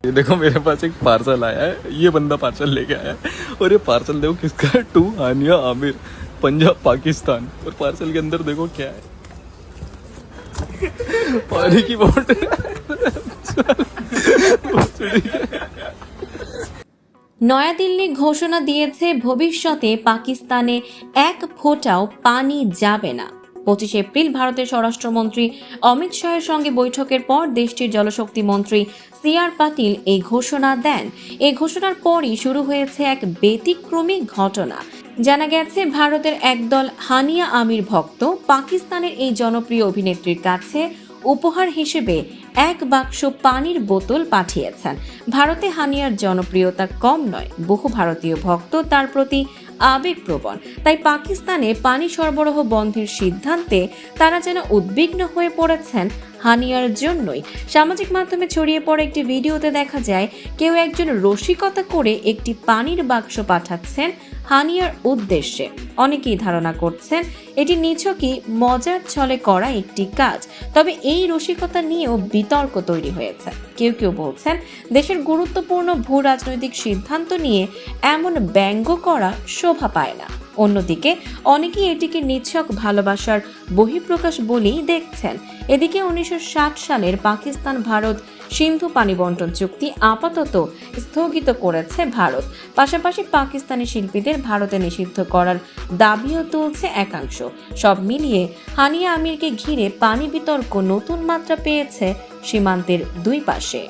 ये देखो मेरे पास एक पार्सल आया है, ये बंदा पार्सल लेके आया है और ये पार्सल देखो किसका है, टू हानिया आमिर, पंजाब पाकिस्तान। और पार्सल के अंदर देखो क्या है, पानी की बोतल। নয়াদিল্লি ঘোষণা দিয়েছে ভবিষ্যতে পাকিস্তানে এক ফোঁটাও পানি যাবে না। 25 এপ্রিল ভারতের স্বরাষ্ট্রমন্ত্রী অমিত শাহের সঙ্গে বৈঠকের পর দেশটির জলশক্তি মন্ত্রী সি.আর. পাটিল এই ঘোষণা দেন। এই ঘোষণার পরই শুরু হয়েছে এক ব্যতিক্রমী ঘটনা। জানা গেছে ভারতের একদল হানিয়া আমির ভক্ত পাকিস্তানের এই জনপ্রিয় অভিনেত্রীর কাছে উপহার হিসেবে এক বাক্স পানির বোতল পাঠিয়েছেন। ভারতে হানিয়ার জনপ্রিয়তা কম নয়, বহু ভারতীয় ভক্ত তার প্রতি আবেগপ্রবণ। তাই পাকিস্তানে পানি সরবরাহ বন্ধের সিদ্ধান্তে তারা যেন উদ্বিগ্ন হয়ে পড়েছেন হানিয়ার জন্যই। সামাজিক মাধ্যমে ছড়িয়ে পড়া একটি ভিডিওতে দেখা যায় কেউ একজন রসিকতা করে একটি পানির বাক্স পাঠাচ্ছেন হানিয়ার উদ্দেশ্যে। অনেকেই ধারণা করছেন এটি নিছকই মজার ছলে করা একটি কাজ, তবে এই রসিকতা নিয়েও বিতর্ক তৈরি হয়েছে। কেউ কেউ বলছেন দেশের গুরুত্বপূর্ণ ভূ রাজনৈতিক সিদ্ধান্ত নিয়ে এমন ব্যঙ্গ করা শোভা পায় না। অন্যদিকে অনেকেই এটিকে নিছক ভালোবাসার বহিঃপ্রকাশ বলেই দেখছেন। এদিকে 1960 সালের পাকিস্তান ভারত সিন্ধু পানি বন্টন চুক্তি আপাতত স্থগিত করেছে ভারত। পাশাপাশি পাকিস্তানি শিল্পীদের ভারতে নিষিদ্ধ করার দাবিও তুলছে একাংশ। সব মিলিয়ে হানিয়া আমিরকে ঘিরে পানি বিতর্ক নতুন মাত্রা পেয়েছে সীমান্তের দুই পাশে।